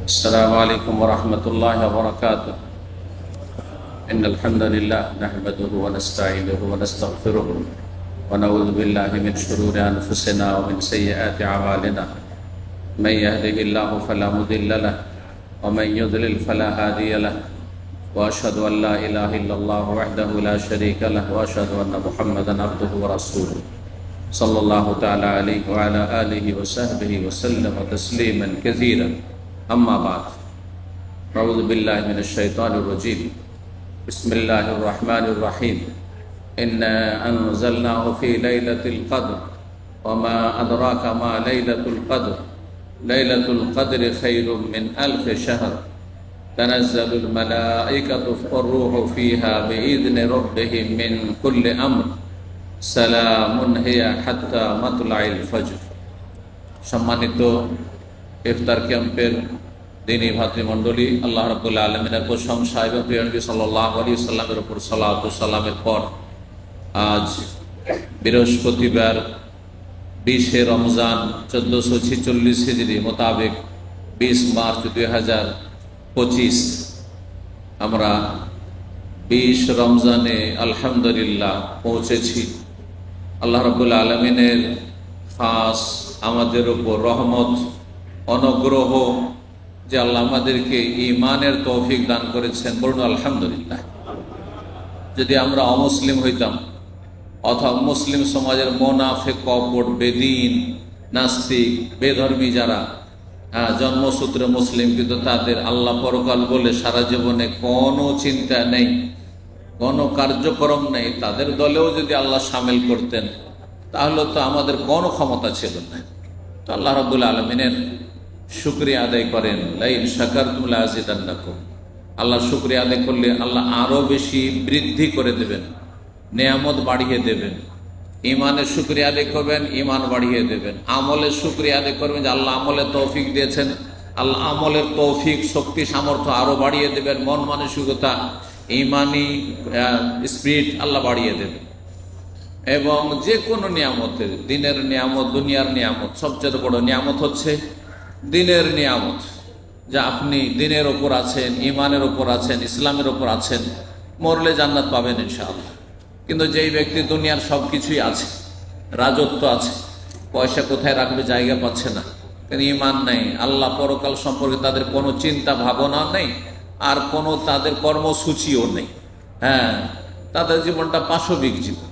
السلام عليكم ورحمة الله وبركاته. إن الحمد لله نحمده ونستعينه ونستغفره ونعوذ بالله من شرور أنفسنا ومن سيئات أعمالنا. من يهده الله فلا مضل له ومن يضلل فلا هادي له، وأشهد أن لا إله إلا الله وحده لا شريك له، وأشهد أن محمدا عبده ورسوله صلى الله تعالى عليه وعلى آله وصحبه وسلم تسليما كثيرا. أما بعد، أعوذ بالله من الشيطان الرجيم. بسم الله الرحمن الرحيم. إنا أنزلناه في ليلة القدر وما أدراك ما ليلة القدر. ليلة القدر خير من 1000 شهر. تنزل الملائكة والروح فيها بإذن ربهم من كل أمر. سلام هي حتى مطلع الفجر. সম্মানিত ইফতার ক্যাম্পের দিনী ভাতৃমণ্ডলী, আল্লাহ রাব্বুল আলামিনের প্রশংসা এবং প্রিয় নবী সাল্লাল্লাহু আলাইহি ওয়াসাল্লামের উপর সালাত ও সালামের পর আজ বৃহস্পতিবার 20 রমজান 1446 হিজরি মোতাবেক 20 মার্চ 2025 আমরা 20 রমজানে আলহামদুলিল্লাহ পৌঁছেছি। আল্লাহ রাব্বুল আলামিনের খাস আমাদের উপর রহমত অনুগ্রহ যে আল্লাহ আমাদেরকে ঈমানের তৌফিক দান করেছেন, বলুন আলহামদুলিল্লাহ। যদি আমরা অমুসলিম হইতাম অথবা মুসলিম সমাজের মোনাফেক, কপট, বেদিন, নাস্তিক, বেধর্মী যারা জন্মসূত্রে মুসলিম কিন্তু তাদের আল্লাহ পরকাল বলে সারা জীবনে কোনো চিন্তা নেই, কোনো কার্যক্রম নেই, তাদের দলেও যদি আল্লাহ সামিল করতেন তাহলে তো আমাদের কোনো ক্ষমতা ছিল না। তো আল্লাহ রাব্বুল আলামিনের শুকরিয়া আদায় করেন। লাইন শাকারতুম লাযিদান্নাকুম। আল্লাহ শুকরিয়া আদায় করলে আল্লাহ আরো বেশি বৃদ্ধি করে দেবেন, নেয়ামত বাড়িয়ে দেবেন। ইমানের শুকরিয়া আদায় করবেন, ইমান বাড়িয়ে দেবেন। আমলের শুকরিয়া আদায় করবেন যে আল্লাহ আমলের তৌফিক দিয়েছেন, আল্লাহ আমলের তৌফিক, শক্তি, সামর্থ্য আরো বাড়িয়ে দেবেন। মন মানসিকতা, ইমানি স্পিরিট আল্লাহ বাড়িয়ে দেবেন। এবং যে কোনো নিয়ামতের, দিনের নিয়ামত, দুনিয়ার নিয়ামত, সবচেয়ে বড় নিয়ামত হচ্ছে দিনের নিয়ামত। যা আপনি দিনের ওপর আছেন, ইমানের ওপর আছেন, ইসলামের ওপর আছেন, মরলে জান্নাত পাবেন ইনশাআল্লাহ। কিন্তু যেই ব্যক্তি দুনিয়ার সব কিছুই আছে, রাজত্ব আছে, পয়সা কোথায় রাখবে জায়গা পাচ্ছে না, কিন্তু ইমান নেই, আল্লাহ পরকাল সম্পর্কে তাদের কোনো চিন্তা ভাবনা নেই, আর কোনো তাদের কর্মসূচিও নেই। তাদের জীবনটা পাশবিক জীবন,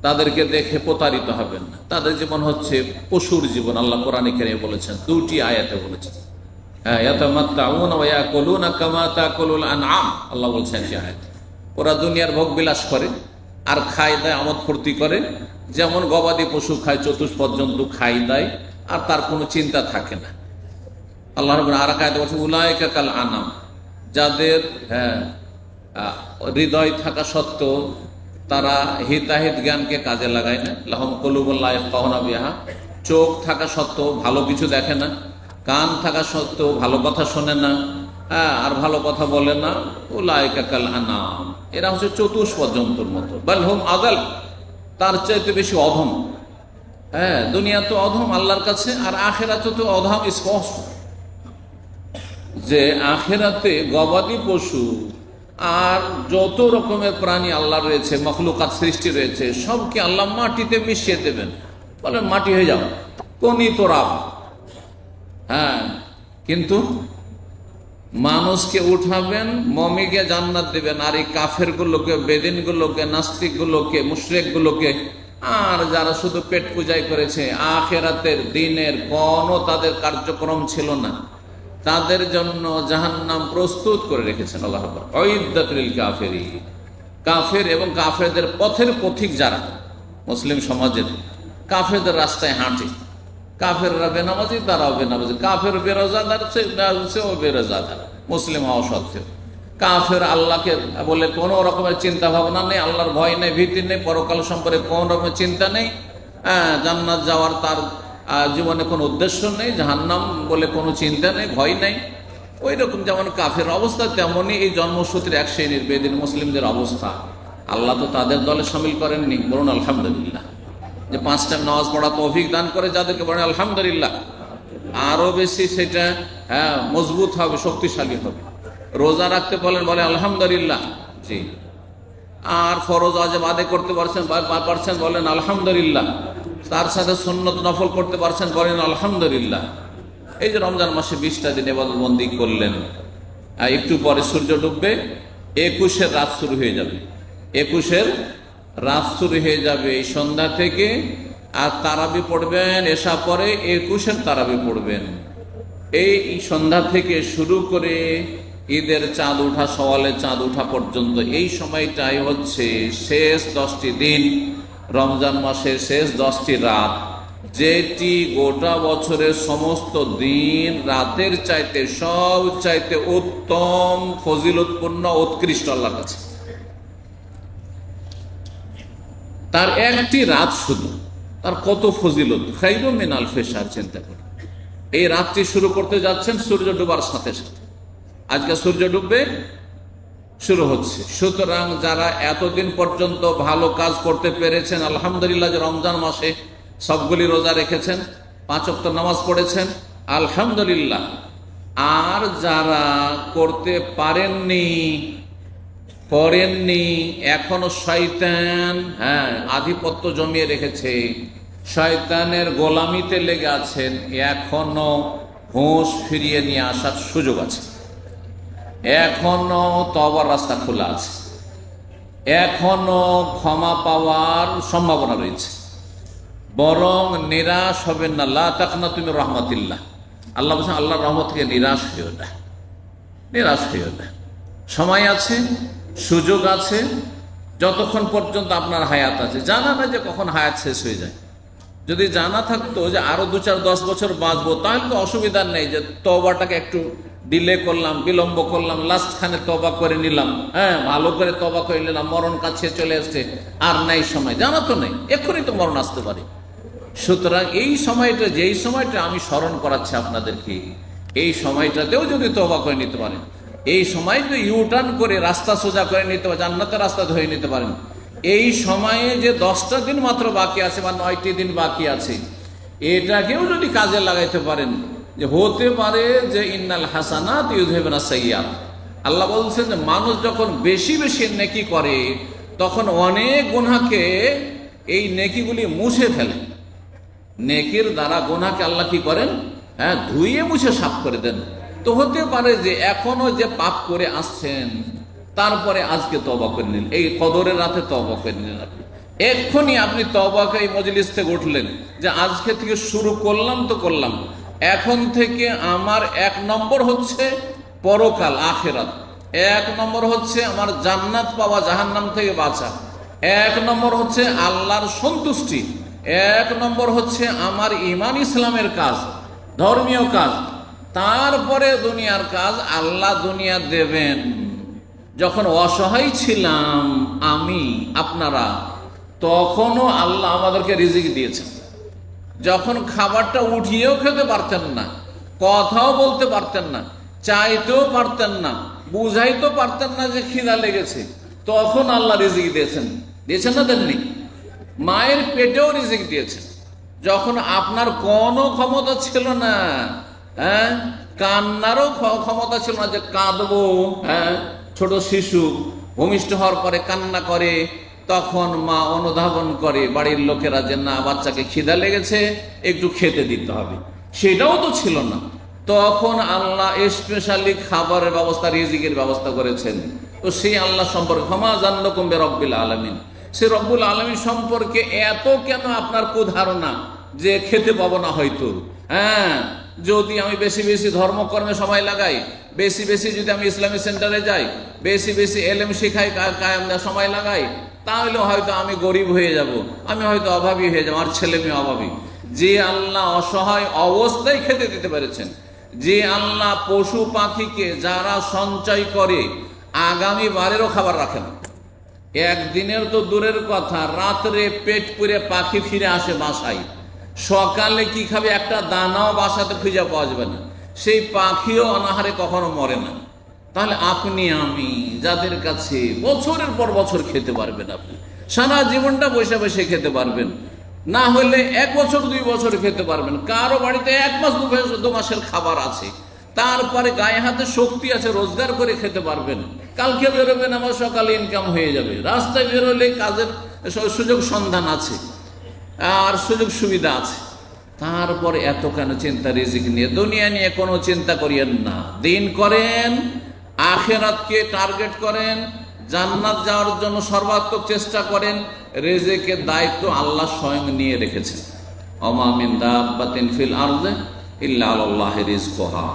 তাদেরকে দেখে প্রতারিত হবেন না। তাদের জীবন হচ্ছে পশুর জীবন। আল্লাহ কোরআনে কারীমে বলেছেন, দুটি আয়াতে বলেছেন, ইয়াতামাত্তাউনা ওয়া ইয়াকুলুনা কামা তাকুলুল আনআম। আল্লাহ বলছেন সে আয়াতে, ওরা দুনিয়ার ভোগ বিলাস করে আর খায় দায়, আমোদ ফুর্তি করে, যেমন গবাদি পশু খায়, চতুষ্পদ জন্তু খায় দায়, আর তার কোনো চিন্তা থাকে না। আল্লাহ রাব্বুল আর এক আয়াতে বলেছেন, উলাইকা কাল আনাম। যাদের হৃদয় থাকা সত্ত্বেও তারা হিতাহিত জ্ঞানকে কাজে লাগায় না। লাহুম কুলুবুন লা ইয়াফকাহুনা বিহা। চোখ থাকা সত্ত্বেও ভালো কিছু দেখে না, কান থাকা সত্ত্বেও ভালো কথা শোনে না, আর ভালো কথা বলে না। উলাইকা কাল আনাম। এরা হচ্ছে চতুষ্পদ জন্তুর মতো। বাল হুম আযাল, তার চাইতে বেশি অধম। দুনিয়া তো অধম আল্লাহর কাছে, আর আখিরাতে তো অধম স্পষ্ট। যে আখিরাতে গবাদি পশু আর যত রকমের প্রাণী আল্লাহ রয়েছে, মখলুকাত সৃষ্টি রয়েছে, সবকে আল্লাহ মাটিতে মিশিয়ে দেবেন। বলেন মাটি হয়ে যাও, কোনি তোরাব। কিন্তু মানুষকে উঠাবেন, মমিকে জান্নাত দেবেন, আর এই কাফের গুলোকে, বেদিন গুলোকে, নাস্তিক গুলোকে, মুশরিক গুলোকে, আর যারা শুধু পেট পূজাই করেছে, আখিরাতের দিনের কোনো তাদের কার্যক্রম ছিল না, তাদের জন্য জাহান্নাম প্রস্তুত করে রেখেছেন আল্লাহ রাব্বুল উইদ্দাতুল কাফিরিন। কাফের এবং কাফেরদের পথের পথিক যারা মুসলিম সমাজের, কাফেরদের রাস্তায় হাঁটে, কাফেররা বেনামাজি, তারাও বেনামাজি, কাফের বেরোজাদার, সেও বেরোজাদার, মুসলিম হওয়া সত্ত্বেও। কাফের আল্লাহকে বলে কোনো রকমের চিন্তা ভাবনা নেই, আল্লাহর ভয় নেই, ভীতি নেই, পরকাল সম্পর্কে কোনো রকমের চিন্তা নেই, জান্নাত যাওয়ার তার জীবনে কোনো উদ্দেশ্য নেই, জাহান্নাম বলে কোনো চিন্তা নেই, ভয় নেই। ওই রকম যেমন কাফের অবস্থা, তেমনই এই জন্মসূত্রে এক শ্রেণীর বেদিন মুসলিমদের অবস্থা। আল্লাহ তো তাদের দলে সামিল করেননি, বলুন আলহামদুলিল্লাহ। যে 5 টাইম নামাজ পড়া তৌফিক দান করে যাদেরকে, বলেন আলহামদুলিল্লাহ। আরো বেশি সেটা মজবুত হবে, শক্তিশালী হবে। রোজা রাখতে বলে আলহামদুলিল্লাহ, জি। আর ফরজ ওয়াজিব আদায় করতে পারছেন বলেন আলহামদুলিল্লাহ। তার সাথে সুন্নত নফল করতে পারছেন বলেন আলহামদুলিল্লাহ। এই যে রমজান মাসে 20টা দিন ইবাদতবন্দি করলেন, একটু পরে সূর্য ডুববে, 21-এর রাত শুরু হয়ে যাবে। 21-এর রাত শুরু হয়ে যাবে এই সন্ধ্যা থেকে। আর তারাবি পড়বেন, এশা পরে 21-এর তারাবি পড়বেন। এই সন্ধ্যা থেকে শুরু করে ঈদের চাঁদ উঠা, সওয়ালের চাঁদ উঠা পর্যন্ত এই সময়টাই হচ্ছে শেষ 10টি দিন, রমজান মাসের শেষ 10টি রাত, যেটি গোটা বছরের সমস্ত দিন রাতের চাইতে সব চাইতে উত্তম, ফজিলতপূর্ণ, উৎকৃষ্ট আল্লাহর কাছে। তার একটি রাত শুধু, তার কত ফজিলত, খায়রুম মিন আলফি শাহর। চিন্তা করে এই রাতটি শুরু করতে যাচ্ছেন সূর্য ডুবার সাথে সাথে। আজকে সূর্য ডুববে, শুরু হচ্ছে। সুতরাং যারা এতদিন পর্যন্ত ভালো কাজ করতে পেরেছেন আলহামদুলিল্লাহ, যে রমজান মাসে সবগুলি রোজা রেখেছেন, 5 ওয়াক্ত নামাজ পড়েছেন আলহামদুলিল্লাহ। আর যারা করতে পারেননি, এখনো শয়তান আধিপত্য জমিয়ে রেখেছে, শয়তানের গোলামিতে লেগে আছেন, এখনো হুঁশ ফিরিয়ে নিয়ে আসার সুযোগ আছে, এখনো তওবার রাস্তা খোলা আছে, এখনো ক্ষমা পাওয়ার সম্ভাবনা রয়েছে। বরং নিরাশ হবেন না। লা তাকনাতু মির রাহমাতিল্লাহ, আল্লাহ বলেন আল্লাহর রহমত থেকে নিরাশ হইও না, নিরাশ হইও না। সময় আছে, সুযোগ আছে, যতক্ষণ পর্যন্ত আপনার হায়াত আছে। জানা না যে কখন হায়াত শেষ হয়ে যায়। যদি জানা থাকতো যে আরো 2-4-10 বছর বাঁচবো, তাহলে তো অসুবিধা নেই যে তওবাটাকে একটু ডিলে করলাম, বিলম্ব করলাম, লাস্ট খানে তওবা করে নিলাম, ভালো করে তওবা করে নিলাম, মরণ কাছে চলে আসছে, আর নাই সময়। জানা তো নেই, এক্ষুনি তো মরণ আসতে পারে। সুতরাং এই সময়টা, যেই সময়টা আমি স্মরণ করাচ্ছি আপনাদেরকে, এই সময়টাতেও যদি তওবা করে নিতে পারেন, এই সময় যদি ইউটার্ন করে রাস্তা সোজা করে নিতে পারেন, জান্নাতের রাস্তা ধরে নিতে পারেন, এই সময়ে যে 10টা দিন মাত্র বাকি আছে বা 9টি দিন বাকি আছে, এটাকেও যদি কাজে লাগাইতে পারেন, যে হতে পারে যে ইন্নাল হাসানাত ইউযহিবুনাস সাইয়্যাত। আল্লাহ বলছেন যে মানুষ যখন বেশি বেশি নেকি করে, তখন অনেক গুনাহকে এই নেকিগুলি মুছে ফেলে। নেকির দ্বারা গুনাহকে আল্লাহ কি করেন? ধুইয়ে মুছে সাফ করে দেন। তো হতে পারে যে এখনো যে পাপ করে আসছেন, তারপরে আজকে তওবা করে নিন, এই কদরের রাতে তওবা করে নিন। এক্ষুনি আপনি তওবাকে এই মজলিস থেকে উঠলেন যে আজকে থেকে শুরু করলাম তো করলাম, এখন থেকে আমার 1 নম্বর হচ্ছে পরকাল, আখিরাত। 1 নম্বর হচ্ছে আমার জান্নাত পাওয়া, জাহান্নাম থেকে বাঁচা। 1 নম্বর হচ্ছে আল্লাহর সন্তুষ্টি। 1 নম্বর হচ্ছে আমার ঈমান ইসলামের কাজ, ধর্মীয় কাজ। তারপরে দুনিয়ার কাজ আল্লাহ দুনিয়া দেবেন। যখন অসহায় ছিলাম আমি, আপনারা, তখনও আল্লাহ আমাদেরকে রিজিক দিয়েছেন। যখন খাবারটা উঠিয়েও খেতে পারতেন না, কথাও বলতে পারতেন না, চাইতেও পারতেন না, বুঝাইতেও পারতেন না যে খিদা লেগেছে, তখন আল্লাহ রিজিক দিয়েছেন। দিয়েছেন না, দেননি? মায়ের পেটেও রিজিক দিয়েছেন যখন আপনার কোনো ক্ষমতা ছিল না, কান্নারও ক্ষমতা ছিল না যে কাঁদবো। ছোট শিশু ভূমিষ্ঠ হওয়ার পরে কান্না করে, তখন মা অনুধাবন করে বাড়ির লোকেরা যে না, বাচ্চাকে খিদা লেগেছে, একটু খেতে দিতে হবে। সেটাও তো ছিল না। তখন আল্লাহ স্পেশালি খাবারের ব্যবস্থা, রিজিকের ব্যবস্থা করেছেন। তো সেই আল্লাহ সম্পর্কে ক্ষমা জান্নাকুম বিরব্বিল আলামিন, সে রব্বুল আলামিন সম্পর্কে এত কেন আপনার কুধারণা যে খেতে পাবো না হয়তো? যদি আমি বেশি বেশি ধর্মকর্মে সময় লাগাই, বেশি বেশি যদি আমি ইসলামিক সেন্টারে যাই, বেশি বেশি এলেম শিখাই, সময় লাগাই, তাহলে হয়তো আমি গরিব হয়ে যাব, আমি হয়তো অভাবী হয়ে যাব, আমার ছেলে মেয়ে অভাবী। যে আল্লাহ অসহায় অবস্থায় খেতে দিতে পেরেছেন, যে আল্লাহ পশু পাখিকে যারা সঞ্চয় করে আগামী বারেরও খাবার রাখেন, একদিনের তো দূরের কথা, রাত্রে পেট পুরে পাখি ফিরে আসে বাসায়, সকালে কি খাবে একটা দানাও বাসাতে খুঁজে পাওয়া যাবে না, সেই পাখিও অনাহারে কখনো মরে না। তাহলে আপনি আমি যাদের কাছে বছরের পর বছর খেতে পারবেন, আপনি সারা জীবনটা বসে বসে খেতে পারবেন, না হলে 1 বছর 2 বছর খেতে পারবেন। কারো বাড়িতে 1 মাস 2 মাসের খাবার আছে, তারপরে গায়ে হাতে শক্তি আছে, রোজগার করে খেতে পারবেন। কালকে বেরোবেন, আমার সকালে ইনকাম হয়ে যাবে। রাস্তায় বেরোলে কাজের সুযোগ সন্ধান আছে আর সুযোগ সুবিধা আছে। তারপরে এত কেন চিন্তা রিজিক নিয়ে? দুনিয়া নিয়ে কোনো চিন্তা করিয়েন না। দিন করেন, আখিরাতকে টার্গেট করেন, জান্নাত যাওয়ার জন্য সর্বাত্মক চেষ্টা করেন। রিজিকের দায়িত্ব আল্লাহ স্বয়ং নিয়ে রেখেছেন। ওমা মিন দাব্বাতিন ফিল আরদি ইল্লা আলাল্লাহি রিজকুহা।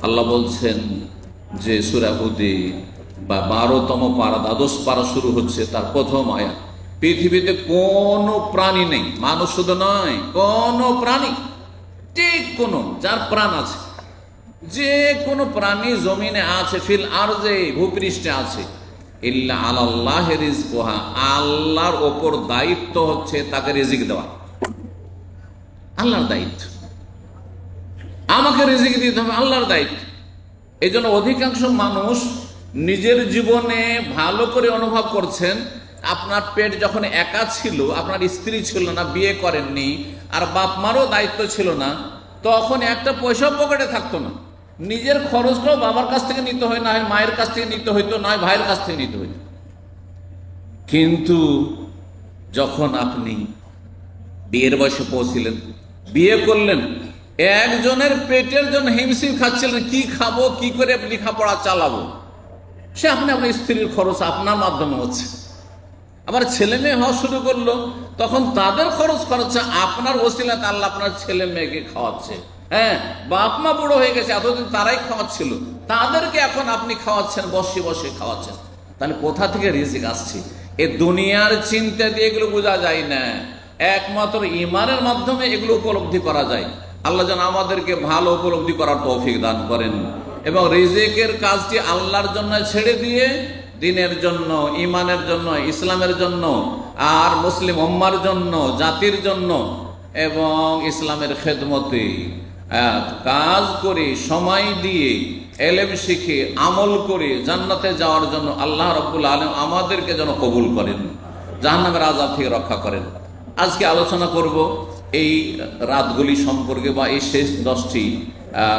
আল্লাহ বলছেন যে সূরা হুদে বা 12তম পারা, 12 পারা শুরু হচ্ছে, তার প্রথম আয়াত, পৃথিবীতে কোনো প্রাণী নেই, মানুষ শুধু নয়, কোনো প্রাণী, ঠিক কোনো যার প্রাণ আছে, যে কোনো প্রাণী জমিনে আছে, ফিল আরজে ভূপৃষ্ঠে আছে, ইল্লা আলাল্লাহি রিজকুহা, আল্লাহর ওপর দায়িত্ব হচ্ছে তাকে রিজিক দেওয়া। আল্লাহর দায়িত্ব, আমাকে রিজিক দিতে হবে, আল্লাহর দায়িত্ব। এই জন্য অধিকাংশ মানুষ নিজের জীবনে ভালো করে অনুভব করছেন, আপনার পেট যখন একা ছিল, আপনার স্ত্রী ছিল না, বিয়ে করেননি, আর বাপ মারও দায়িত্ব ছিল না, তখন একটা পয়সা পকেটে থাকতো না। নিজের খরচটাও বাবার কাছ থেকে নিতে হয়, না হয় মায়ের কাছ থেকে নিতে হইতো, নয় ভাইয়ের কাছ থেকে নিতে হইতো। কিন্তু যখন আপনি বিয়ের বয়সে পৌঁছিলেন, বিয়ে করলেন, একজনের পেটের জন্য হিমশিম খাচ্ছিলেন, কি খাবো, কি করে লেখাপড়া চালাবো, সে আপনি আপনার স্ত্রীর খরচ আপনার মাধ্যমে হচ্ছে। আবার ছেলে মেয়ে হওয়া শুরু করলো, তখন তাদের খরচ খরচা আপনার ওসিলাতে আল্লাহ আপনার ছেলে মেয়েকে খাওয়াচ্ছে। হ্যাঁ, বাপ মা বুড়ো হয়ে গেছে, এতদিন তারাই খাওয়াচ্ছিল, তাদেরকে এখন আপনি খাওয়াচ্ছেন, বসে বসে খাওয়াচ্ছেন। তাহলে কোথা থেকে রিজিক আসছে? এ দুনিয়ার চিন্তা দিয়ে এগুলো বোঝা যায় না, একমাত্র ঈমানের মাধ্যমে এগুলো উপলব্ধি করা যায়। আল্লাহ যেন আমাদেরকে ভালো উপলব্ধি করার তৌফিক দান করেন এবং রিজিকের কাজটি আল্লাহর জন্য ছেড়ে দিয়ে দিনের জন্য, ঈমানের জন্য, ইসলামের জন্য, আর মুসলিম উম্মার জন্য, জাতির জন্য এবং ইসলামের খেদমতে কাজ করে, সময় দিয়ে, এলেম শিখে, আমল করে জান্নাতে যাওয়ার জন্য আল্লাহ রাব্বুল আলামিন আমাদেরকে যেন কবুল করেন, জাহান্নামের আযাব থেকে রক্ষা করেন। আজকে আলোচনা করব এই রাতগুলি সম্পর্কে, বা এই শেষ 10টি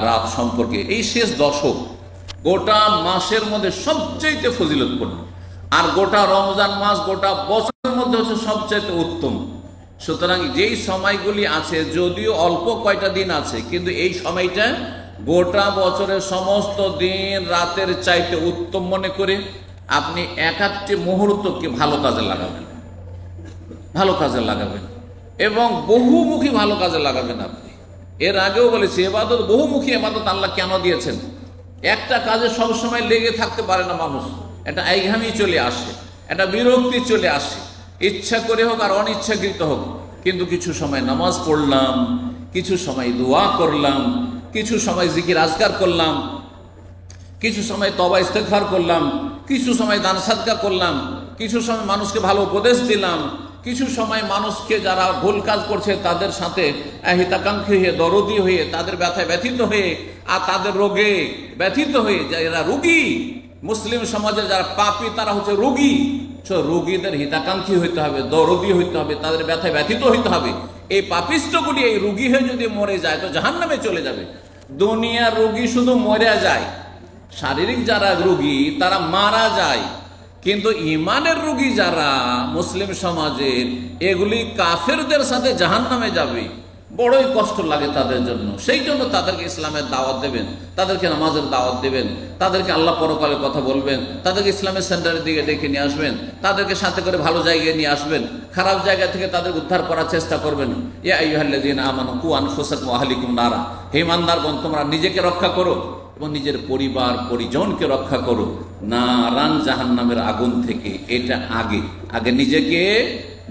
রাত সম্পর্কে। এই শেষ দশক গোটা মাসের মধ্যে সবচাইতে ফজিলতপূর্ণ, আর গোটা রমজান মাস গোটা বছরের মধ্যে হচ্ছে সবচাইতে উত্তম। সুতরাং যেই সময়গুলি আছে, যদিও অল্প কয়টা দিন আছে, কিন্তু এই সময়টা গোটা বছরের সমস্ত দিন রাতের চাইতে উত্তম মনে করে আপনি এক একটি মুহূর্তকে ভালো কাজে লাগাবেন, ভালো কাজে লাগাবেন এবং বহুমুখী ভালো কাজে লাগাবেন। আপনি এর আগেও বলেছি, ইবাদত বহুমুখী ইবাদত আল্লাহ কেন দিয়েছেন? একটা কাজে সবসময় লেগে থাকতে পারে না মানুষ, একটা আইঘামি চলে আসে, একটা বিরক্তি চলে আসে, ইচ্ছা করে হোক আর অনিচ্ছাকৃত হোক। কিন্তু কিছু সময় নামাজ পড়লাম, কিছু সময় দোয়া করলাম, কিছু সময় জিকির আজকার করলাম, কিছু সময় তওবা ইস্তেগফার করলাম, কিছু সময় দান সাদকা করলাম, কিছু সময় মানুষকে ভালো উপদেশ দিলাম, কিছু সময় মানুষকে যারা ভুল কাজ করছে তাদের সাথে হিতাকাঙ্ক্ষী হয়ে, দরদি হয়ে, তাদের ব্যথায় ব্যথিত হয়ে, আর তাদের রোগে ব্যথিত হয়ে, যারা রোগী, মুসলিম সমাজের যারা পাপী তারা হচ্ছে রোগী, রোগীদের হিতাকাঙ্ক্ষী হইতে হবে, দরদি হইতে হবে, তাদের ব্যথায় ব্যথিত হইতে হবে। এই পাপিষ্টগুলি এই রোগী হয়ে যদি মরে যায় তো জাহান্নামে চলে যাবে। দুনিয়ার রোগী শুধু মরে যায়, শারীরিক যারা রোগী তারা মারা যায়, কিন্তু ইমানের রোগী যারা মুসলিম সমাজের, এগুলি কাফেরদের সাথে জাহান্নামে যাবে। বড়ই কষ্ট লাগে তাদের জন্য। সেই জন্য তাদেরকে ইসলামের দাওয়াত দেবেন, তাদেরকে নামাজের দাওয়াত দেবেন, তাদেরকে আল্লাহ পরকালের কথা বলবেন, তাদেরকে ইসলামের সেন্টারের দিকে ডেকে নিয়ে আসবেন, তাদেরকে সাথে করে ভালো জায়গায় নিয়ে আসবেন, খারাপ জায়গা থেকে তাদের উদ্ধার করার চেষ্টা করবেন। ইয়া আইয়ুহাল্লাযীনা আমানু কু আনফুসাকুম ওয়া আহলিকুম নারা, হে ঈমানদারগণ, তোমরা নিজেকে রক্ষা করো এবং নিজের পরিবার পরিজনকে রক্ষা করো নারান, জাহান্নামের আগুন থেকে। এটা আগে নিজেকে,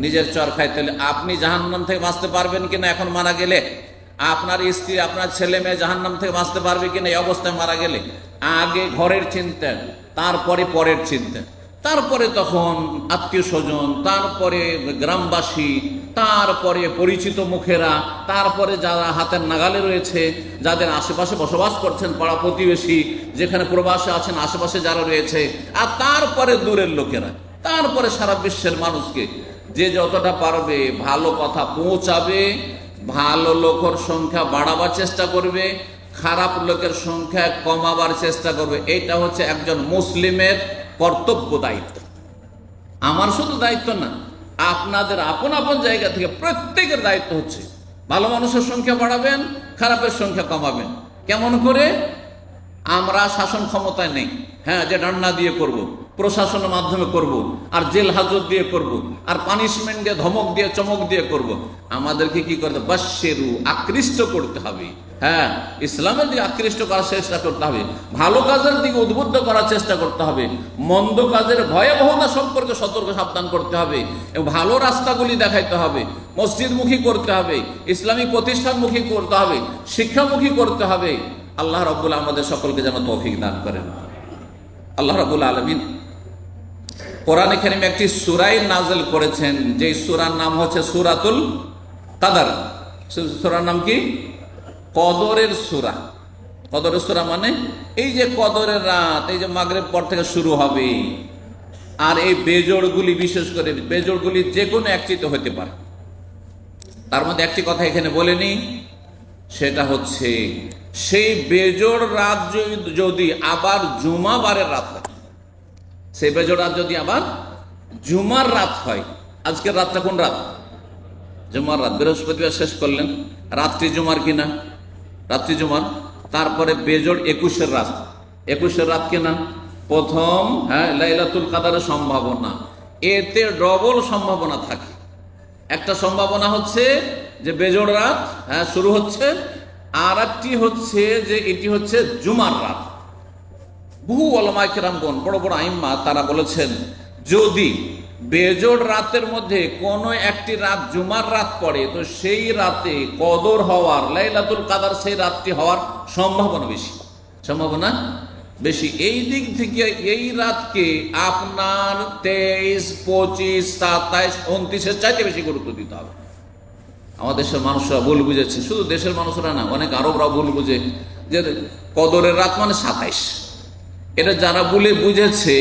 নিজের চরকায় তেলে। আপনি জাহান্নাম থেকে বাঁচতে পারবেন কিনা এখন মারা গেলে? আপনার স্ত্রী, আপনার ছেলে মেয়ে জাহান্নাম থেকে বাঁচতে পারবে কিনা এই অবস্থায় মারা গেলে? আগে ঘরের চিন্তা, তারপরে পরের চিন্তা, তারপরে তখন আত্মীয় স্বজন, তারপরে গ্রামবাসী, তারপরে পরিচিত মুখেরা, তারপরে যারা হাতের নাগালে রয়েছে, যাদের আশেপাশে বসবাস করছেন, পাড়া প্রতিবেশী, যেখানে প্রবাসে আছেন আশেপাশে যারা রয়েছে, আর তারপরে দূরের লোকেরা, তারপরে সারা বিশ্বের মানুষকে। যে যতটা পারবে ভালো কথা পৌঁছাবে, ভালো লোকের সংখ্যা বাড়াবার চেষ্টা করবে, খারাপ লোকের সংখ্যা কমাবার চেষ্টা করবে। এটা হচ্ছে একজন মুসলিমের কর্তব্য, দায়িত্ব। আমার শুধু দায়িত্ব না, আপনাদের আপন আপন জায়গা থেকে প্রত্যেকের দায়িত্ব হচ্ছে ভালো মানুষের সংখ্যা বাড়াবেন, খারাপের সংখ্যা কমাবেন। কেমন করে? আমরা শাসন ক্ষমতায় নেই, হ্যাঁ, যে ডান্ডা দিয়ে করব, প্রশাসনের মাধ্যমে করব, আর জেল হাজত দিয়ে করব, আর পানিশমেন্ট দিয়ে, ধমক দিয়ে, চমক দিয়ে করব। আমাদেরকে কি করতে? বাশশিরু, আকৃষ্ট করতে হবে। হ্যাঁ, ইসলামের দিকে আকৃষ্ট করার চেষ্টা করতে হবে, ভালো কাজের দিকে উদ্বুদ্ধ করার চেষ্টা করতে হবে, মন্দ কাজের ভয়াবহতা সম্পর্কে সতর্ক সাবধান করতে হবে, এবং ভালো রাস্তাগুলি দেখাইতে হবে, মসজিদমুখী করতে হবে, ইসলামী প্রতিষ্ঠানমুখী করতে হবে, শিক্ষামুখী করতে হবে। আল্লাহ রাব্বুল আমাদের সকলকে যেন তৌফিক দান করেন। আল্লাহ রাব্বুল আলামিন কোরআনে কারীমে একটি সূরা নাযিল করেছেন, যে সূরার নাম হচ্ছে সূরাতুল কদর। সূরার নাম কি? কদরের সূরা। কদরের সূরা মানে এই যে কদরের রাত, এই যে মাগরিব পর থেকে শুরু হবে, আর এই বেজোড়গুলি, বিশেষ করে বেজোড়গুলি যে কোনো একটিতে হতে পারে। তার মধ্যে একটি কথা এখানে বলেনি, সেটা হচ্ছে সেই বেজোড় রাত যদি আবার জুমাবারের রাত হয়, সেই বেজোড় রাত যদি আবার জুমার রাত হয়। আজকের রাতটা কোন রাত? জুমার রাত। বৃহস্পতিবার শেষ করলেন, রাত্রি জুমার কিনা? রাত্রি জুমার। তারপরে বেজোড় 21-এর রাত। 21-এর রাত কিনা? প্রথম, হ্যাঁ, লাইলাতুল কদরের সম্ভাবনা। এতে ডবল সম্ভাবনা থাকে। একটা সম্ভাবনা হচ্ছে যে বেজোড় রাত, হ্যাঁ, শুরু হচ্ছে, আর একটি হচ্ছে যে এটি হচ্ছে জুমার রাত। বহু উলামায়ে কেরামগণ, বড় বড় আইম্মা, তারা বলেছেন যদি বেজোড় রাতের মধ্যে কোনো একটি রাত জুমার রাত পড়ে, তো সেই রাতে কদর হওয়ার, লাইলাতুল কদর সেই রাতটি হওয়ার সম্ভাবনা বেশি। সম্ভাবনা বেশি। এই দিক থেকে এই রাতকে আপনার 23, 25, 27, 29-এর চাইতে বেশি গুরুত্ব দিতে হবে। আমাদের দেশের মানুষরা ভুল বুঝেছে, শুধু দেশের মানুষরা না, অনেক আরবরাও ভুল বুঝে যে কদরের রাত মানে 27। এটা যারা বলে বুঝেছে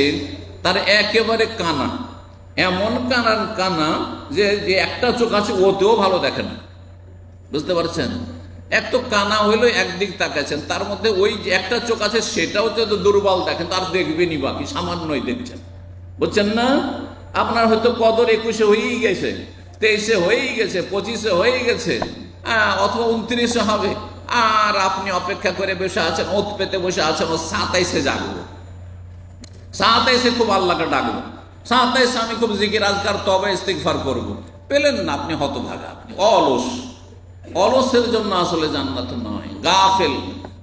তার একেবারে কানা, এমন কানা যে একটা চোখ আছে ওতেও ভালো দেখে না। বুঝতে পারছেন? এক তো কানা হইলো, একদিক তাকাচ্ছেন, তার মধ্যে ওই যে একটা চোখ আছে সেটাও তো দুর্বল দেখেন, তার দেখবেনই, বাকি সামান্যই দেখছেন। বুঝছেন না? আপনার হয়তো কদর 21-এ হয়েই গেছে, 23-এ হয়েই গেছে, 25-এ হয়ে গেছে, অথবা 29-এ হবে, আর আপনি অপেক্ষা করে বসে আছেন, ওত পেতে বসে আছেন, ও 27-এ জাগবো, 27-এ খুব আল্লাহকে ডাকবো, 27-এ আমি খুব জিকির আজকার তওবা ইস্তিগফার করবো। পেলেন না, আপনি হতভাগা, আপনি অলস। অলসের জন্য আসলে জান্নাত নয়, গাফেল।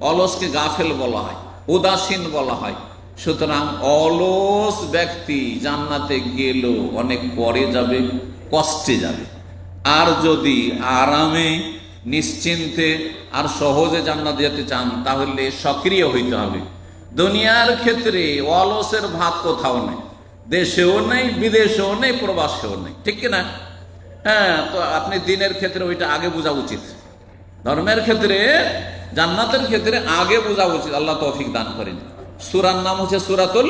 অলসকে গাফেল বলা হয়, উদাসীন বলা হয়। সুতরাং অলস ব্যক্তি জান্নাতে গেলেও অনেক পরে যাবে, কষ্টে যাবে। আর যদি আরামে, নিশ্চিন্তে আর সহজে জান্নাত যেতে চান, তাহলে সক্রিয় হইতে হবে। দুনিয়ার ক্ষেত্রে অলসের ভাত কোথাও নেই, দেশেও নেই, বিদেশেও নেই, প্রবাসেও নেই, ঠিক কিনা? হ্যাঁ, তো আপনি দিনের ক্ষেত্রে ওইটা আগে বোঝা উচিত, ধর্মের ক্ষেত্রে, জান্নাতের ক্ষেত্রে আগে বোঝা উচিত। আল্লাহ তৌফিক দান করেন। সূরার নাম হচ্ছে সূরাতুল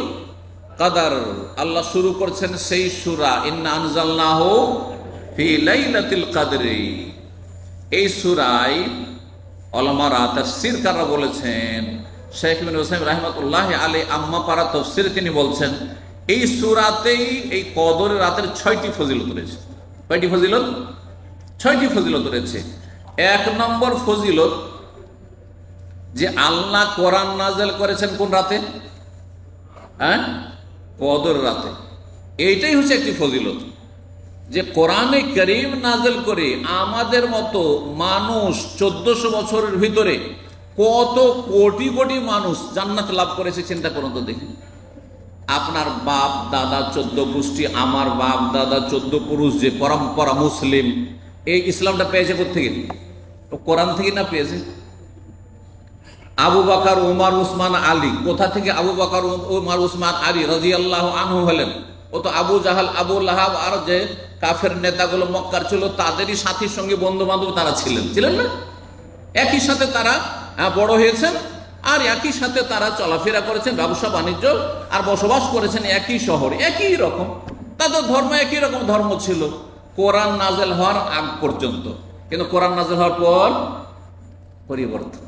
কদর। আল্লাহ শুরু করছেন সেই সূরা, ইন্না আনজালনাহু ফি লাইলাতিল কদরি। এই সূরায় উলামারা তাফসীরকাররা বলেছেন, শেখ ইবনে উসাইমিন রাহমাতুল্লাহি আলাইহি আম্মা পারা তাফসীর তিনি বলছেন, এই সূরাতেই এই কদরের রাতের 6টি ফজিলত রয়েছে। কয়টি ফজিলত? 6টি ফজিলত রয়েছে। 1 নম্বর ফজিলত যে আল্লাহ কোরআন নাযিল করেছেন কোন রাতে? হ্যাঁ, কদর রাতে। এইটাই হচ্ছে একটি ফজিলত, যে কোরআনে কারীম নাযিল করে আমাদের মতো মানুষ 1400 বছরের ভিতরে কত কোটি কোটি মানুষ জান্নাত লাভ করেছে, চিন্তা করুন তো দেখি। আপনার বাপ দাদা 14 গোষ্ঠী, আমার বাপ দাদা 14 পুরুষ, যে পরম্পরা মুসলিম, এই ইসলামটা পেয়েছে কোত্থেকে? কোরআন থেকে না পেয়েছে? আবু বকর, ওমর, উসমান, আলী, কোথা থেকে আবু বকর, ওমর, উসমান, আলী রাদিয়াল্লাহু আনহু হলেন? ও তো আবু জাহাল, আবু লাহাব আর যে কাফের নেতাগুলো মক্কার ছিল, তাদেরই সাথীর সঙ্গে বন্ধু বান্ধব তারা ছিলেন না? একই সাথে তারা বড় হয়েছেন, আর একই সাথে তারা চলাফেরা করেছেন, ব্যবসা বাণিজ্য আর বসবাস করেছেন একই শহরে, একই রকম, তাদের ধর্ম একই রকম ধর্ম ছিল। কোরআন নাজেল হওয়ার আগ পর্যন্ত, কিন্তু কোরআন নাজেল হওয়ার পর পরিবর্তন,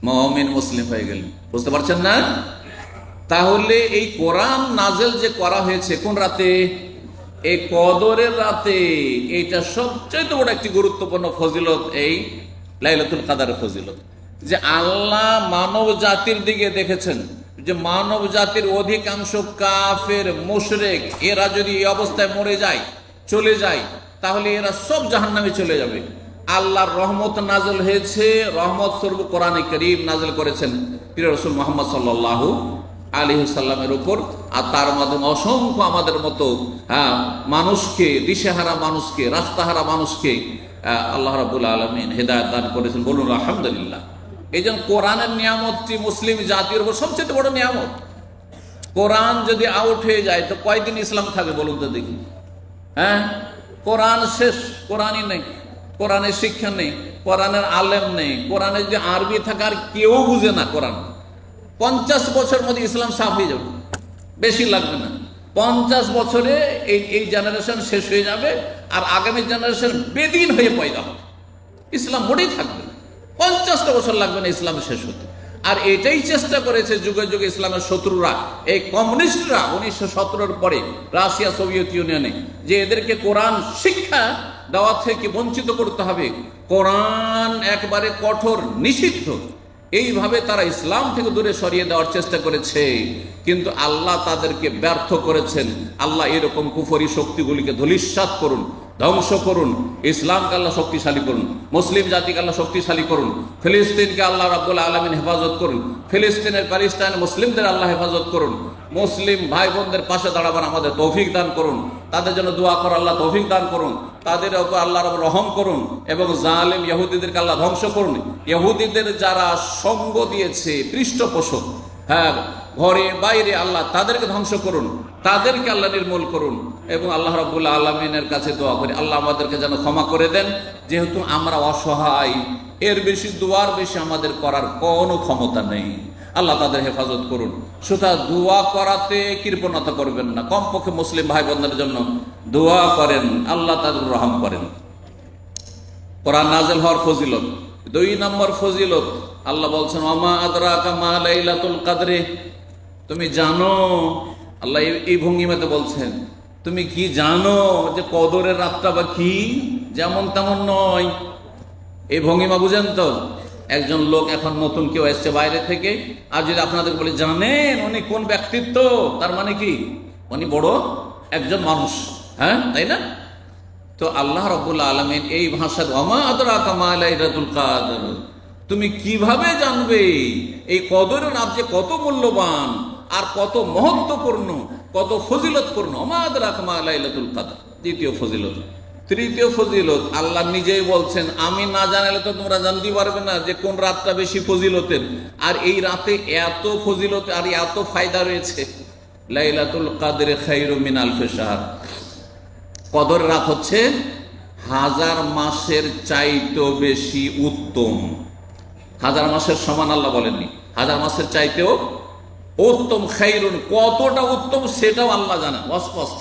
মুমিন মুসলিম হয়ে গেলেন। বুঝতে পারছেন না? তাহলে এই কোরআন নাজেল যে করা হয়েছে কোন রাতে? এই কদরের রাতে। এইটা সবচেয়ে বড় একটি গুরুত্বপূর্ণ ফজিলত, এই লাইলাতুল কাদরের ফজিলত, যে আল্লাহ মানব জাতির দিকে দেখেছেন যে মানব জাতির অধিকাংশ কাফের মুশরিক এরা যদি এই অবস্থায় মরে যায়, চলে যায়, তাহলে এরা সব জাহান্নামে চলে যাবে। আল্লাহর রহমত নাজেল হয়েছে, রহমত স্বরূপ কোরআনে কারীম নাজেল করেছেন প্রিয় রাসূল মুহাম্মদ সাল্লাল্লাহু আলাইহি সাল্লামের উপর। আর তার মাধ্যমে অসংখ্য আমাদের মতো মানুষকে, দিশেহারা মানুষকে, রাস্তাহারা মানুষকে আল্লাহ রাব্বুল আলামিন হেদায়েত দান করেছেন। বলুন আলহামদুলিল্লাহ। এই জন্য কোরআনের নিয়ামতটি মুসলিম জাতির উপর সবচেয়ে বড় নিয়ামত। কোরআন যদি আউট হয়ে যায় তো কয়দিন ইসলাম থাকবে বলুন তো দেখি? কোরআন শেষ, কোরআনই নেই, কোরআনের শিক্ষা নেই, কোরআনের আলেম নেই, কোরআনে যদি আরবি থাকে আর কেউ বুঝে না কোরআন, 50 বছর মধ্যে ইসলাম সাফ হয়ে যাবে, বেশি লাগবে না। 50 বছরে এই জেনারেশন শেষ হয়ে যাবে, আর আগামী জেনারেশন বেদিন হয়ে পয়দা হবে, ইসলাম মোটেই থাকবে না। 50টা বছর লাগবে না ইসলাম শেষ হতে। আর এটাই চেষ্টা করেছে যুগে যুগে ইসলামের শত্রুরা, এই কমিউনিস্টরা 1917-র পরে রাশিয়া, সোভিয়েত ইউনিয়নে, যে এদেরকে কোরআন শিক্ষা দেওয়া থেকে বঞ্চিত করতে হবে, কোরআন একবারে কঠোর নিষিদ্ধ, এইভাবে তারা ইসলাম থেকে দূরে সরিয়ে দেওয়ার চেষ্টা করেছে। কিন্তু আল্লাহ তাদেরকে ব্যর্থ করেছেন। আল্লাহ এরকম কুফরি শক্তিগুলিকে ধূলিসাৎ করুন, ধ্বংস করুন। ইসলামকে আল্লাহ শক্তিশালী করুন, মুসলিম জাতিকে আল্লাহ শক্তিশালী করুন, ফিলিস্তিনকে আল্লাহ রাব্বুল আলামিন হেফাজত করুন, ফিলিস্তিনের প্যালেস্টাইন মুসলিমদের আল্লাহ হেফাজত করুন, মুসলিম ভাই বোনদের পাশে দাঁড়াবার আমাদের তৌফিক দান করুন, তাদের জন্য দোয়া করার আল্লাহ তৌফিক দান করুন, তাদের উপর আল্লাহ রহম করুন, এবং জালিম ইহুদিদেরকে আল্লাহ ধ্বংস করুন। ইহুদিদের যারা সঙ্গ দিয়েছে, পৃষ্ঠপোষক, ঘরে বাইরে, আল্লাহ তাদেরকে ধ্বংস করুন, তাদেরকে আল্লাহ নির্মূল করুন। এবং আল্লাহ রাব্বুল আলামিনের কাছে দোয়া করি আল্লাহ আমাদেরকে যেন ক্ষমা করে দেন, যেহেতু আমরা অসহায়, এর বেশি দোয়ার বেশি আমাদের করার কোনো ক্ষমতা নেই। আল্লাহ তাদের হেফাজত করুন। সুতরাং দোয়া করাতে কৃপণতা করবেন না, কমপক্ষে মুসলিম ভাই বোনদের জন্য দোয়া করেন, আল্লাহ তাদের রহম করেন। কোরআন নাযিল হওয়ার ফজিলত। 2 নম্বর ফজিলত, আল্লাহ বলছেন ওমা আদরাকা মা লাইলাতুল কদরে, তুমি জানো, আল্লাহ এই ভঙ্গিমাতে বলছেন, তুমি কি জানো যে কদরের রাতটা বা কি? যেমন তেমন নয়। এই ভঙ্গিমা বুঝেন তো? একজন লোক এখন নতুন কেউ এসছে বাইরে থেকে, আর যদি আপনাদের বলে জানেন উনি কোন ব্যক্তিত্ব, তার মানে কি উনি বড় একজন মানুষ, তাই না? তো আল্লাহ রাব্বুল আলামিন এই ভাষা ওমা আদরাকা মা লাইলাতুল কদর, তুমি কিভাবে জানবে এই কদরের রাত যে কত মূল্যবান আর কত মহত্বপূর্ণ, কত ফজিলতপূর্ণ। ওমা আদরাকা মা লাইলাতুল কদর, দ্বিতীয় ফজিলত। তৃতীয় ফজিলত, আল্লাহ নিজেই বলছেন আমি না জানালে তো তোমরা জানতে পারবে না যে কোন রাতটা বেশি ফজিলতের। আর এই রাতে এত ফজিলত আর এত ফায়দা রয়েছে। লাইলাতুল কদরে খায়রুম মিন আলফি শাহর, কদর রাত হচ্ছে 1000 মাসের চাইতেও বেশি উত্তম। 1000 মাসের সমান আল্লাহ বলেননি, 1000 মাসের চাইতেও উত্তম। খায়রুন, কতটা উত্তম সেটাও আল্লাহ জানেন অস্পষ্ট,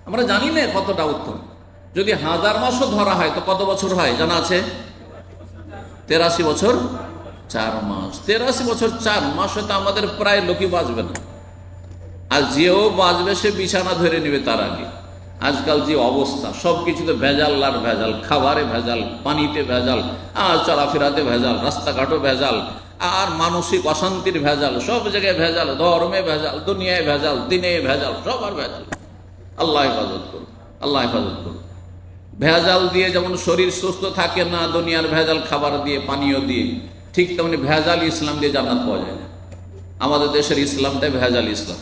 আমরা জানি না কতটা উত্তম। যদি 1000 মাসও ধরা হয় তো কত বছর হয় জানা আছে? 83 বছর 4 মাস। 83 বছর 4 মাস হয়তো আমাদের প্রায় লোকই বাঁচবে না, আর যেও বাঁচবে সে বিছানা ধরে নেবে তার আগে। আজকাল যে অবস্থা, সব কিছুতে ভেজাল আর ভেজাল, খাবারে ভেজাল, পানিতে ভেজাল, আর চলাফেরাতে ভেজাল, রাস্তাঘাটও ভেজাল, আর মানসিক অশান্তির ভেজাল, সব জায়গায় ভেজাল, ধর্মে ভেজাল, দুনিয়ায় ভেজাল, দিনে ভেজাল, সবার ভেজাল। আল্লাহ হেফাজত করুন, আল্লাহ হেফাজত করুন। ভেজাল দিয়ে যেমন শরীর সুস্থ থাকে না, দুনিয়ার ভেজাল খাবার দিয়ে, পানীয় দিয়ে, ঠিক তেমনি ভেজাল ইসলাম দিয়ে জান্নাত পাওয়া যায় না। আমাদের দেশের ইসলামটাই ভেজাল ইসলাম,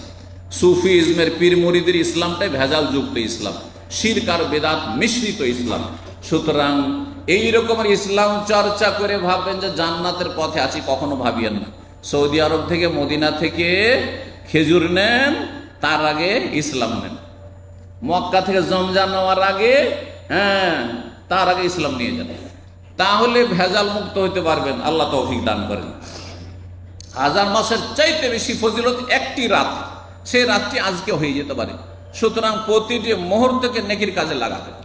সুফি ইজমের পীর মুরিদের ইসলামটাই ভেজাল যুক্ত ইসলাম, শিরক আর বেদাত মিশ্রিত ইসলাম। সুতরাং এই রকমের ইসলাম চর্চা করে ভাববেন যে জান্নাতের পথে আছি, কখনো ভাবিয়েন না। সৌদি আরব থেকে, মদিনা থেকে খেজুর নেন, তার আগে ইসলাম নেন। মক্কা থেকে জমজম নেওয়ার আগে, তার আগে ইসলাম নিয়ে যান, তাহলে ভেজাল মুক্ত হইতে পারবেন। আল্লাহ তৌফিক দান করেন। 1000 মাসের চাইতে বেশি ফজিলত একটি রাত, সেই রাতটি আজকে হয়ে যেতে পারে। সুতরাং প্রতিটি মুহূর্তকে নেকির কাজে লাগাবেন।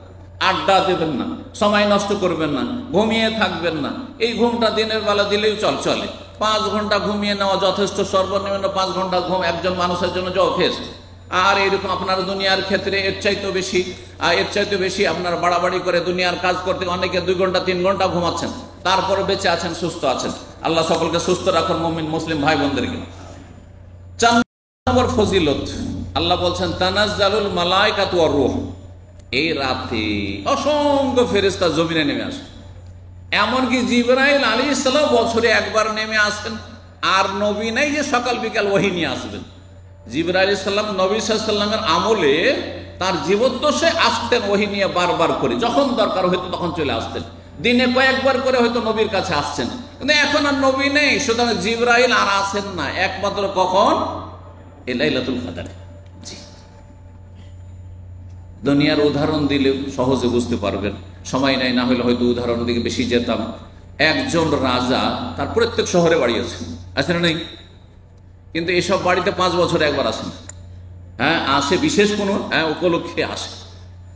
আড্ডা দেবেন না, সময় নষ্ট করবেন না, ঘুমিয়ে থাকবেন না। এই ঘুমটা দিনের বেলা দিলেই চলে। 5 ঘন্টা ঘুমিয়ে নেওয়া যথেষ্ট, সর্বনিম্ন 5 ঘন্টা ঘুম একজন মানুষের জন্য যথেষ্ট। আর এরকম আপনার দুনিয়ার ক্ষেত্রে এর চাইতে বেশি আপনার বাড়াবাড়ি করে দুনিয়ার কাজ করতে অনেকে 2 ঘন্টা 3 ঘন্টা ঘুমাচ্ছেন, তারপরে বেঁচে আছেন, সুস্থ আছেন। আল্লাহ সকলকে সুস্থ রাখুন, মুমিন মুসলিম ভাই বোনদেরকে। 4 নম্বর ফজিলত, আল্লাহ বলছেন তানাজ্জালুল মালায়েকাতু ওয়ার রূহ। এই রাতে অসংখ্য ফেরেশতা জমিনে নেমে আসে। এমনকি জিবরাইল আলাইহিস সালাম বছরে একবার নেমে আসেন। আর নবী নাই যে সকাল বিকাল ওহী নিয়ে আসবেন। জিবরাইল আলাইহিস সালাম নবী সাল্লাল্লাহু আলাইহি ওয়াসাল্লামের আমলে তার জীবদ্দশায় আসতেন ওহী নিয়ে বারবার করে, যখন দরকার হয়তো তখন চলে আসতেন। দিনে কয়েকবার করে হয়তো নবীর কাছে আসছেন, কিন্তু এখন আর নবী নেই, সুতরাং জিবরাইল আর আসেন না, একমাত্র কখন? এই লাইলাতুল কদরে। দুনিয়ার উদাহরণ দিলে সহজে বুঝতে পারবেন, সময় নাই, না হলে হয়তো উদাহরণ দিকে বেশি যেতাম। একজন রাজা, তার প্রত্যেক শহরে বাড়ি আছে না নেই? কিন্তু এসব বাড়িতে 5 বছরে একবার আসেন। হ্যাঁ, আসে বিশেষ কোনো উপলক্ষে আসে।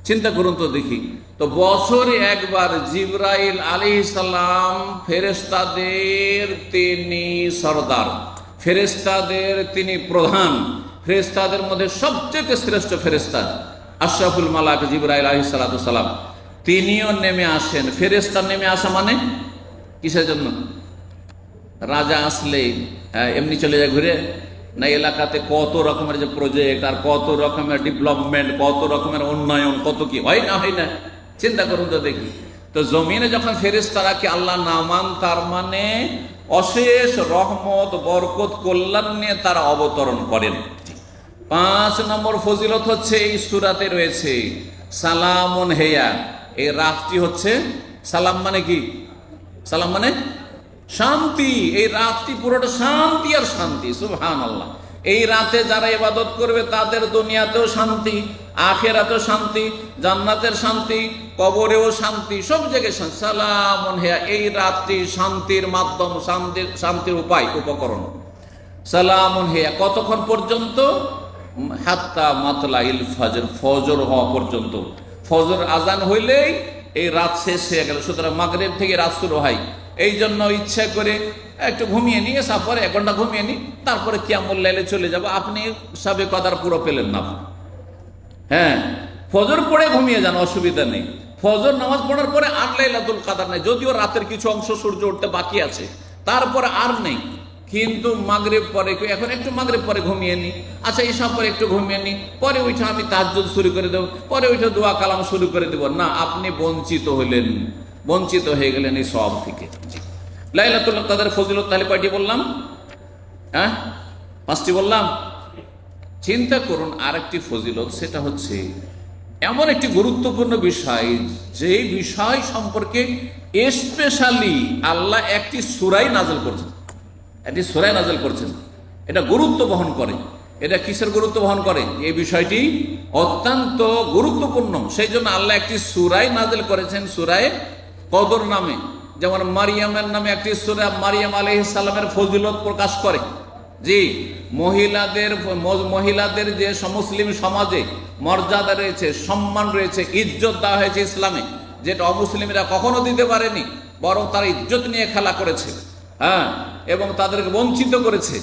চিন্তা করুন তো দেখি, তো বছরে একবার জিবরাইল আলাইহিস সালাম ফেরেশতাদের তিনি সরদার, ফেরেশতাদের তিনি প্রধান, ফেরেশতাদের মধ্যে সবচেয়ে শ্রেষ্ঠ ফেরেশতা আশরাফুল মালাক জিবরাইল আলাইহিস সালাতু সালাম, তিনিও নেমে আসেন। ফেরেশতা নেমে আসা মানে কিসের জন্য? রাজা আসলে এমনি চলে যায় ঘুরে না? এলাকাতে কত রকমের যে প্রজেক্ট, আর কত রকমের ডেভেলপমেন্ট, কত রকমের উন্নয়ন, কত কি হয় না? চিন্তা করুন তো দেখি। তো জমিনে যখন ফেরেশতারাকে আল্লাহ নামান, তার মানে অশেষ রহমত, বরকত, কল্যাণ নিয়ে তারা অবতরণ করেন। 5 নম্বর ফজিলত হচ্ছে এই সূরাতে রয়েছে সালামুন হিয়া। এই রাতটি হচ্ছে সালাম মানে কি? সালাম মানে শান্তি। এই রাতটি পুরোটা শান্তি আর শান্তি। সুবহানাল্লাহ। এই রাতে যারা ইবাদত করবে তাদের দুনিয়াতেও শান্তি, আখিরাতেও শান্তি, জান্নাতের শান্তি, কবরেও শান্তি, সব জায়গায় শান্তি। সালামুন হিয়া, এই রাতটি শান্তির মাধ্যম, শান্তির উপায়, উপকরণ। সালামুন হিয়া কতক্ষণ পর্যন্ত? হাত্তা মাতলাইল ফজর, ফজর হওয়া পর্যন্ত। ফজর আজান হইলেই এই রাত শেষ হয়ে গেল। সুতরাং মাগরিব থেকে রাত শুরু হয়। এই জন্য ইচ্ছা করে একটু ঘুমিয়ে নিয়ে, তারপরে 1 ঘন্টা ঘুমিয়ে নি, তারপরে কিয়ামুল লাইলে চলে যাব, আপনি সাবে কদার পুরো পেলেন না। হ্যাঁ, ফজর পড়ে ঘুমিয়ে যান, অসুবিধা নেই। ফজর নামাজ পড়ার পরে আর লাইলাতুল কদর নেই, যদিও রাতের কিছু অংশ সূর্য উঠতে বাকি আছে, তারপরে আর নেই। কিন্তু মাগরিব পরে, এখন একটু মাগরিব পরে ঘুমিয়ে নি, আচ্ছা ঈশা পরে একটু ঘুমিয়ে নি, পরে উঠে আমি তাহাজ্জুদ শুরু করে দেব, পরে উঠে দোয়া কালাম শুরু করে দেব না, আপনি বঞ্চিত হলেন, বঞ্চিত হয়ে গেলেন এই সওয়াব থেকে। লাইলাতুল কদর ফজিলত তাহলে কয়টি বললাম? 5টি বললাম। চিন্তা করুন আরেকটি ফজিলত, সেটা হচ্ছে এমন একটি গুরুত্বপূর্ণ বিষয়, যে বিষয় সম্পর্কে স্পেশালি আল্লাহ একটি সূরা নাযিল করছেন, একটি সূরা নাযিল করছেন। এটা গুরুত্ব বহন করে। এটা কিসের গুরুত্ব বহন করে? এই বিষয়টি অত্যন্ত গুরুত্বপূর্ণ, সেই জন্য আল্লাহ একটি সূরা নাযিল করেছেন, সূরা কদর নামে। যেমন মারিয়ামের নামে একটি সূরা মারিয়াম আলাইহিস সালামের ফজিলত প্রকাশ করে। জি, মহিলাদের যে মুসলিম সমাজে মর্যাদা রয়েছে, সম্মান রয়েছে, ইজ্জত দেওয়া হয়েছে ইসলামে, যেটা অমুসলিমরা কখনো দিতে পারেনি, বরং তারা ইজ্জত নিয়ে খেলা করেছে। হ্যাঁ, এবং তাদেরকে বঞ্চিত করেছে।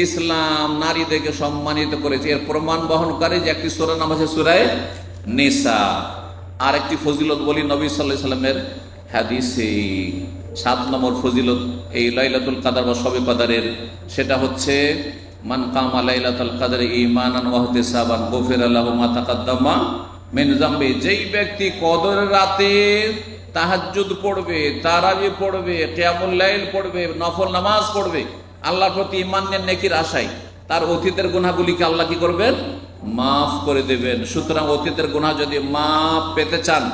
ইসলাম নারীদেরকে সম্মানিত করেছে। এর প্রমাণ বহন করে যে একটি সূরা নাম আছে সূরা নিসা। আর একটি ফজিলত বলি নবী সাল্লাল্লাহু আলাইহি ওয়াসাল্লামের হাদিসে, 7 নম্বর ফজিলত এই লাইলাতুল কদর বা শবে কদরের, সেটা হচ্ছে মান কামা লাইলাতুল কদর ঈমানান ওয়া ইহতিসাবান গুফিরা লাহু মা তাকাদ্দামা মিন যামবি। যেই ব্যক্তি কদরের রাতে তাহাজ্জুদ পড়বে, তারাবি পড়বে, কিয়ামুল লাইল পড়বে, নফল নামাজ পড়বে, আল্লাহর প্রতি ঈমান নিয়ে নেকির আশায়, তার অতীতের গুনাহগুলিকে আল্লাহ কি করবেন? মাফ করে দেবেন। সুতরাং অতীতের গুনাহ যদি মাফ পেতে চান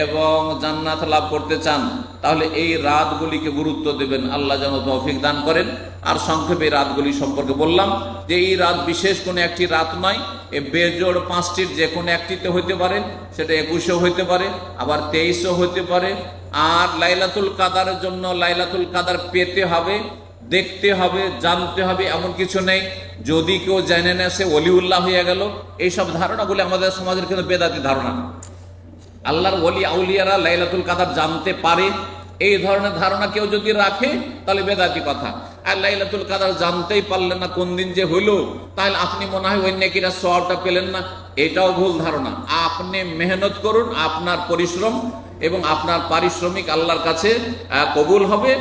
এবং জান্নাত লাভ করতে চান, তাহলে এই রাতগুলিকে গুরুত্ব দেবেন। আল্লাহ যেন তৌফিক দান করেন। আর সংক্ষেপে এই রাতগুলি সম্পর্কে বললাম যে এই রাত বিশেষ কোনো একটি রাত নয়, এ বেজোড় 5টির যে কোনো একটিতে হইতে পারে, সেটা 21-এও হইতে পারে, আবার 23-ও হইতে পারে। আর লাইলাতুল কদরের জন্য লাইলাতুল কদর পেতে হবে, দেখতে হবে, জানতে হবে, এমন কিছু নেই। যদি কেউ জেনে নেয় সে ওলিউল্লাহ হয়ে গেল, এইসব ধারণাগুলি আমাদের সমাজের কিন্তু বেদাতি ধারণা। আল্লাহর ওলি আউলিয়ারা লাইলাতুল কাদর জানতে পারে, এই ধরনের ধারণা কেউ যদি রাখে তাহলে বেদাতি কথা। আর লাইলাতুল কাদর জানতেই পারলেন না কোন দিন যে হইল, তাহলে আপনি মনে হয় ওই নেকিরা সওয়াবটা পেলেন না, এটাও ভুল ধারণা। আপনি মেহনত করুন, আপনার পরিশ্রম এবং আপনার পারিশ্রমিক আল্লাহর কাছে কবুল হবে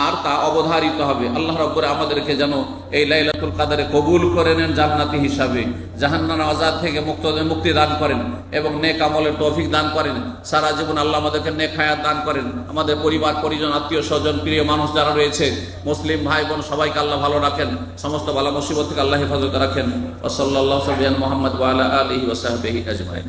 আর তা অবধারিত হবে। আল্লাহ রাব্বুল আমাদেরকে যেন এই লাইলাতুল কাদরে কবুল করে নেন জান্নাতি হিসাবে, জাহান্নামের আযাব থেকে মুক্তি দান করেন এবং নেক আমলের তৌফিক দান করেন। সারা জীবন আল্লাহ আমাদেরকে নেক হায়াত দান করেন। আমাদের পরিবার পরিজন, আত্মীয় স্বজন, প্রিয় মানুষ যারা রয়েছে, মুসলিম ভাই বোন সবাইকে আল্লাহ ভালো রাখেন, সমস্ত বালা মুসিবত থেকে আল্লাহ হেফাজত রাখেন। ওয়া সাল্লাল্লাহু আলা মুহাম্মদ ওয়া আলা আলিহি ওয়া সাহবিহি আজমাইন।